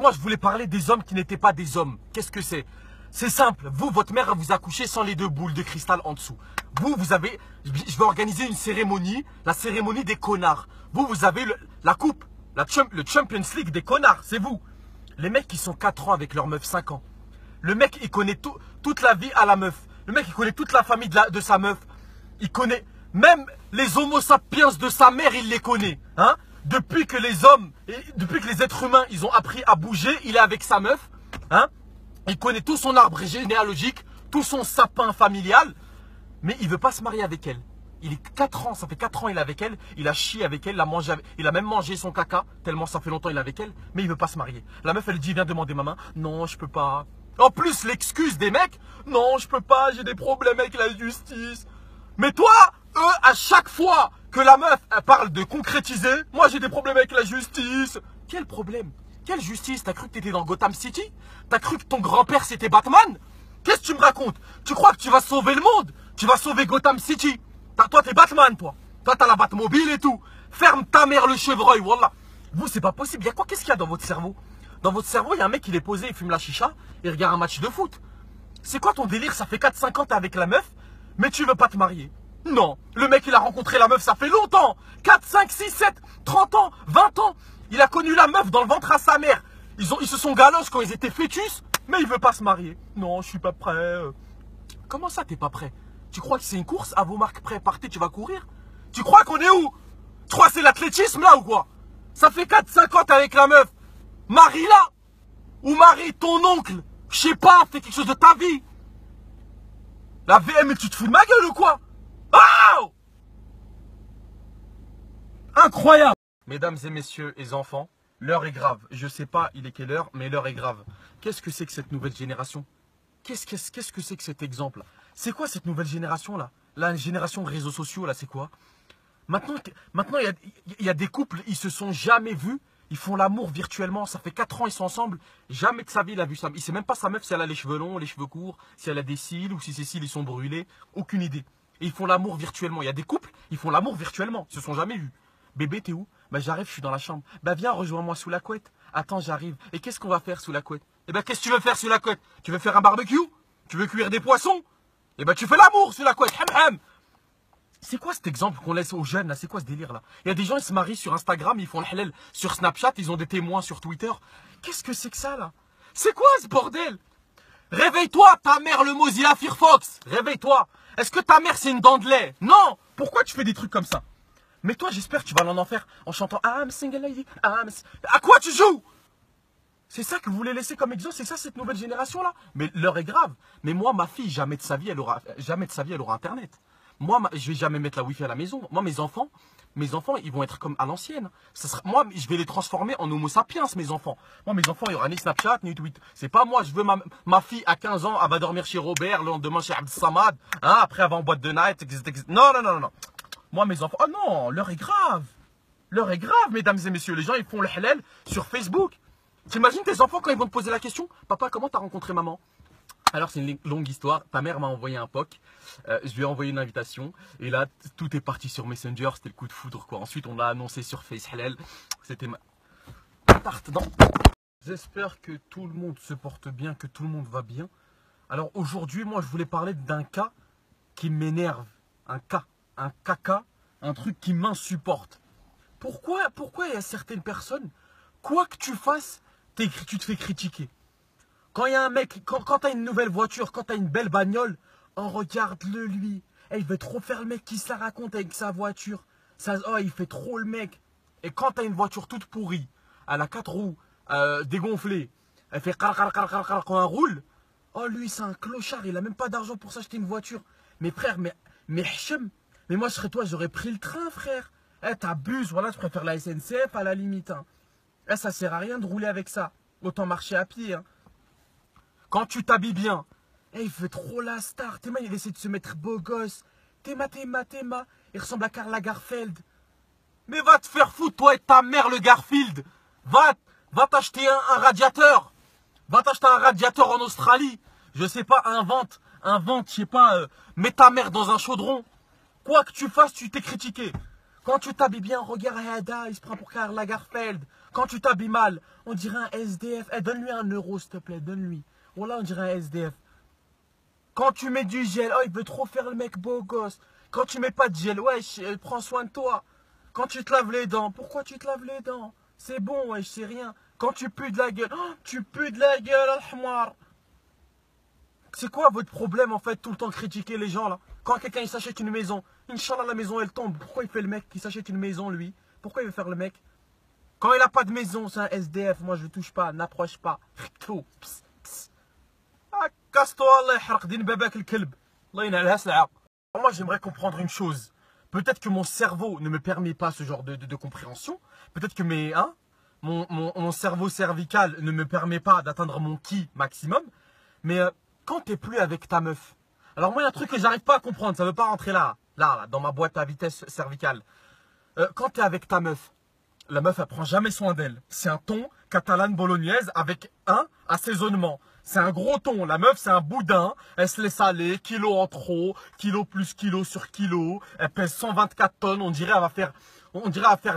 moi, je voulais parler des hommes qui n'étaient pas des hommes. Qu'est-ce que c'est? C'est simple. Vous, votre mère vous a couché sans les deux boules de cristal en dessous. Vous avez... Je vais organiser une cérémonie, la cérémonie des connards. Vous avez la coupe, le Champions League des connards, c'est vous. Les mecs qui sont 4 ans avec leur meuf, 5 ans. Le mec, il connaît toute la vie à la meuf. Le mec, il connaît toute la famille de sa meuf. Il connaît même les homo sapiens de sa mère, il les connaît. Hein? Depuis que les êtres humains, ils ont appris à bouger, il est avec sa meuf. Hein? Il connaît tout son arbre généalogique, tout son sapin familial. Mais il veut pas se marier avec elle. Il est 4 ans, ça fait 4 ans il est avec elle. Il a chié avec elle, il a même mangé son caca, tellement ça fait longtemps il est avec elle. Mais il veut pas se marier. La meuf, elle dit, viens demander ma main. Non, je peux pas. En plus, l'excuse des mecs, non, je peux pas, j'ai des problèmes avec la justice. Mais toi, eux, à chaque fois que la meuf elle parle de concrétiser, moi j'ai des problèmes avec la justice. Quel problème? Quelle justice? T'as cru que t'étais dans Gotham City? T'as cru que ton grand-père c'était Batman? Qu'est-ce que tu me racontes? Tu crois que tu vas sauver le monde? Tu vas sauver Gotham City? Toi, t'es Batman, toi. Toi, t'as la Batmobile et tout. Ferme ta mère le chevreuil, wallah. Vous, c'est pas possible. Qu'est-ce qu'il y a dans votre cerveau? Dans votre cerveau, il y a un mec, il est posé, il fume la chicha, il regarde un match de foot. C'est quoi ton délire? Ça fait 4-5 ans t'es avec la meuf, mais tu veux pas te marier? Non. Le mec, il a rencontré la meuf, ça fait longtemps. 4, 5, 6, 7, 30 ans, 20 ans. Il a connu la meuf dans le ventre à sa mère. Ils se sont galoches quand ils étaient fœtus, mais il veut pas se marier. Non, je suis pas prêt. Comment ça, t'es pas prêt? Tu crois que c'est une course? À vos marques prêts, partez, tu vas courir? Tu crois qu'on est où? Tu crois que c'est l'athlétisme là ou quoi? Ça fait 4-5 ans t'es avec la meuf. Marie-la. Ou marie ton oncle. Je sais pas, fais quelque chose de ta vie. La VM, tu te fous de ma gueule ou quoi? Oh! Incroyable. Mesdames et messieurs et enfants, l'heure est grave. Je sais pas il est quelle heure, mais l'heure est grave. Qu'est-ce que c'est que cette nouvelle génération? Qu'est-ce que c'est que cet exemple? C'est quoi cette nouvelle génération là? La génération réseaux sociaux là, c'est quoi? Maintenant, il y a des couples, ils se sont jamais vus. Ils font l'amour virtuellement. Ça fait 4 ans, ils sont ensemble. Jamais de sa vie, il a vu ça. Il sait même pas sa meuf si elle a les cheveux longs, les cheveux courts, si elle a des cils ou si ses cils ils sont brûlés. Aucune idée. Et ils font l'amour virtuellement. Il y a des couples, ils font l'amour virtuellement. Ils se sont jamais vus. Bébé, t'es où? Bah, j'arrive, je suis dans la chambre. Bah, viens, rejoins-moi sous la couette. Attends, j'arrive. Et qu'est-ce qu'on va faire sous la couette? Eh ben, qu'est-ce que tu veux faire sous la couette? Tu veux faire un barbecue? Tu veux cuire des poissons? Eh ben, tu fais l'amour sous la couette. Ham, ham. C'est quoi cet exemple qu'on laisse aux jeunes là? C'est quoi ce délire là? Il y a des gens, ils se marient sur Instagram, ils font le halal sur Snapchat, ils ont des témoins sur Twitter. Qu'est-ce que c'est que ça là? C'est quoi ce bordel? Réveille-toi, ta mère le Mozilla Firefox. Réveille-toi. Est-ce que ta mère c'est une dent de lait? Non. Pourquoi tu fais des trucs comme ça? Mais toi, j'espère que tu vas en enfer en chantant I'm single lady. À quoi tu joues? C'est ça que vous voulez laisser comme exemple? C'est ça cette nouvelle génération là? Mais l'heure est grave. Mais moi, ma fille, jamais de sa vie, elle aura Internet. Moi, je vais jamais mettre la Wi-Fi à la maison. Moi, mes enfants, ils vont être comme à l'ancienne. Moi, je vais les transformer en homo sapiens, mes enfants. Moi, mes enfants, il y aura ni Snapchat, ni Twitter. C'est pas moi, je veux ma fille à 15 ans, elle va dormir chez Robert, le lendemain chez Abd Samad, hein, après elle va en boîte de night, etc. Non, non, non, non. Moi, mes enfants, oh non, l'heure est grave. L'heure est grave, mesdames et messieurs. Les gens, ils font le halal sur Facebook. T'imagines tes enfants quand ils vont te poser la question? Papa, comment t'as rencontré maman? Alors c'est une longue histoire, ta mère m'a envoyé un POC, je lui ai envoyé une invitation et là tout est parti sur Messenger, c'était le coup de foudre quoi. Ensuite on l'a annoncé sur Face Halal, c'était ma tarte dans. J'espère que tout le monde se porte bien, que tout le monde va bien. Alors aujourd'hui moi je voulais parler d'un cas qui m'énerve, un caca, un truc qui m'insupporte. Pourquoi il y a certaines personnes, quoi que tu fasses, tu te fais critiquer? Quand il y a un mec, quand t'as une nouvelle voiture, quand t'as une belle bagnole, oh regarde-le lui. Eh, il veut trop faire le mec qui se la raconte avec sa voiture. Oh, il fait trop le mec. Et quand t'as une voiture toute pourrie, elle a 4 roues, dégonflées, elle fait quand elle roule, oh lui c'est un clochard, il a même pas d'argent pour s'acheter une voiture. Mais frère, mais Hichem, mais moi je serais toi, j'aurais pris le train frère. Eh t'abuses, voilà, je préfère la SNCF à la limite. Hein. Eh, ça sert à rien de rouler avec ça. Autant marcher à pied. Hein. Quand tu t'habilles bien, il fait trop la star. Théma, il essaie de se mettre beau gosse. Théma. Il ressemble à Karl Lagerfeld. Mais va te faire foutre, toi et ta mère, le Garfield. Va t'acheter un radiateur. Va t'acheter un radiateur en Australie. Je sais pas, invente, je sais pas, mets ta mère dans un chaudron. Quoi que tu fasses, tu t'es critiqué. Quand tu t'habilles bien, regarde Hada, il se prend pour Karl Lagerfeld. Quand tu t'habilles mal, on dirait un SDF. Eh, donne-lui 1 euro, s'il te plaît, donne-lui. Voilà, on dirait un SDF. Quand tu mets du gel, oh, il veut trop faire le mec beau gosse. Quand tu mets pas de gel, wesh, prends soin de toi. Quand tu te laves les dents, pourquoi tu te laves les dents? C'est bon, wesh, c'est rien. Quand tu pues de la gueule, oh, tu pues de la gueule, al-hmar. C'est quoi votre problème en fait, tout le temps critiquer les gens là? Quand quelqu'un il s'achète une maison, Inch'Allah la maison elle tombe. Pourquoi il fait le mec qui s'achète une maison lui? Pourquoi il veut faire le mec? Quand il a pas de maison, c'est un SDF, moi je ne touche pas, n'approche pas. Pss, pss. Ah, casse-toi, Allah yahrak din babak al-kelb. Allah yin'alha sa'a. Moi j'aimerais comprendre une chose. Peut-être que mon cerveau ne me permet pas ce genre de compréhension. Peut-être que mon cerveau cervical ne me permet pas d'atteindre mon ki maximum. Mais quand t'es plus avec ta meuf. Alors moi il y a un truc que j'arrive pas à comprendre. Ça veut pas rentrer là, dans ma boîte à vitesse cervicale. Quand t'es avec ta meuf, la meuf elle prend jamais soin d'elle. C'est un thon catalane bolognaise avec un assaisonnement. C'est un gros thon. La meuf c'est un boudin. Elle se laisse aller, kilo en trop, kilo plus kilo sur kilo. Elle pèse 124 tonnes. On dirait elle va faire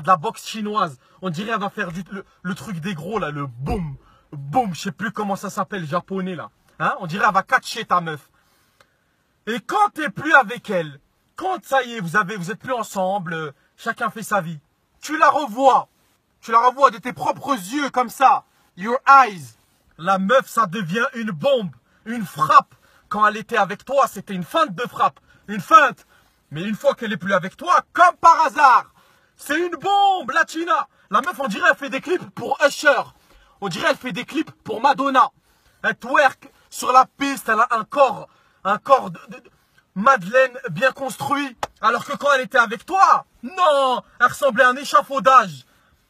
de la boxe chinoise. On dirait elle va faire le truc des gros là, le boum, boum. Je sais plus comment ça s'appelle japonais là. Hein, on dirait elle va catcher ta meuf. Et quand t'es plus avec elle, quand ça y est, vous êtes plus ensemble, chacun fait sa vie. Tu la revois de tes propres yeux comme ça. Your eyes. La meuf, ça devient une bombe, une frappe. Quand elle était avec toi, c'était une feinte de frappe, une feinte. Mais une fois qu'elle est plus avec toi, comme par hasard, c'est une bombe, Latina. La meuf, on dirait elle fait des clips pour Usher. On dirait elle fait des clips pour Madonna. Elle twerk sur la piste, elle a un corps de Madeleine bien construit. Alors que quand elle était avec toi, non, elle ressemblait à un échafaudage.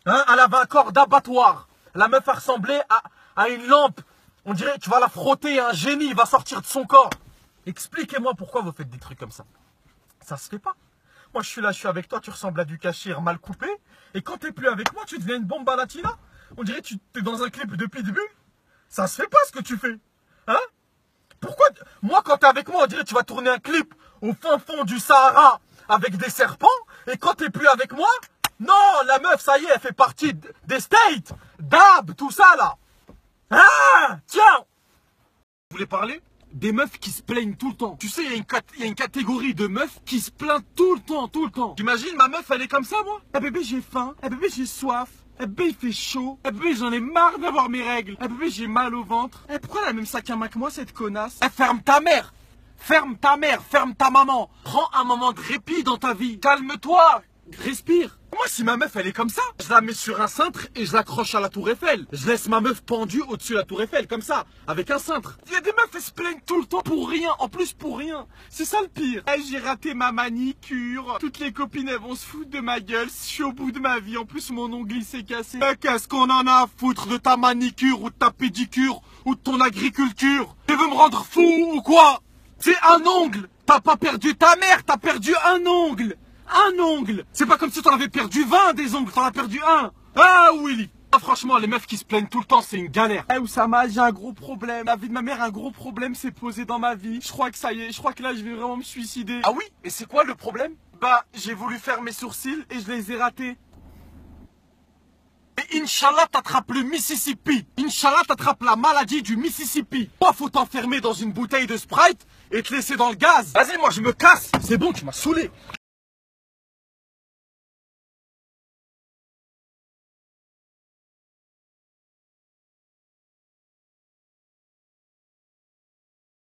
Hein, elle avait un corps d'abattoir. La meuf, elle ressemblait à une lampe. On dirait que tu vas la frotter, un génie va sortir de son corps. Expliquez-moi pourquoi vous faites des trucs comme ça. Ça se fait pas. Moi, je suis avec toi, tu ressembles à du cachir mal coupé. Et quand t'es plus avec moi, tu deviens une bombe à latina. On dirait que tu es dans un clip de Pitbull. Ça se fait pas ce que tu fais. Hein? Pourquoi? Moi, quand t'es avec moi, on dirait que tu vas tourner un clip au fin fond du Sahara avec des serpents. Et quand t'es plus avec moi, non, la meuf, ça y est, elle fait partie des States, Dab, tout ça là. Ah, tiens. Vous voulez parler des meufs qui se plaignent tout le temps? Tu sais, il y a une catégorie de meufs qui se plaignent tout le temps, tout le temps. T'imagines, ma meuf, elle est comme ça, moi? Eh bébé, j'ai faim. Eh bébé, j'ai soif. Eh bébé, il fait chaud. Eh bébé, j'en ai marre d'avoir mes règles. Eh bébé, j'ai mal au ventre. Eh, pourquoi elle a le même sac à main que moi, cette connasse? Eh, ferme ta mère. Ferme ta mère, ferme ta maman. Prends un moment de répit dans ta vie. Calme-toi. Respire. Moi, si ma meuf, elle est comme ça, je la mets sur un cintre et je l'accroche à la tour Eiffel. Je laisse ma meuf pendue au-dessus de la tour Eiffel, comme ça, avec un cintre. Il y a des meufs, elles se plaignent tout le temps pour rien. En plus, pour rien. C'est ça le pire. Eh, j'ai raté ma manicure. Toutes les copines, elles vont se foutre de ma gueule. Je suis au bout de ma vie. En plus, mon ongle, il s'est cassé. Eh, qu'est-ce qu'on en a à foutre de ta manicure ou de ta pédicure ou de ton agriculture? Tu veux me rendre fou ou quoi? C'est un ongle. T'as pas perdu ta mère, t'as perdu un ongle. Un ongle. C'est pas comme si t'en avais perdu 20 des ongles, t'en as perdu un. Ah Willy. Ah, franchement, les meufs qui se plaignent tout le temps, c'est une galère. Eh Oussama, j'ai un gros problème. La vie de ma mère, un gros problème s'est posé dans ma vie. Je crois que ça y est, je crois que là je vais vraiment me suicider. Ah oui? Et c'est quoi le problème? Bah, j'ai voulu faire mes sourcils et je les ai ratés. Et Inch'Allah t'attrapes le Mississippi. Inch'Allah t'attrapes la maladie du Mississippi. Toi faut t'enfermer dans une bouteille de Sprite et te laisser dans le gaz. Vas-y, moi je me casse. C'est bon, tu m'as saoulé.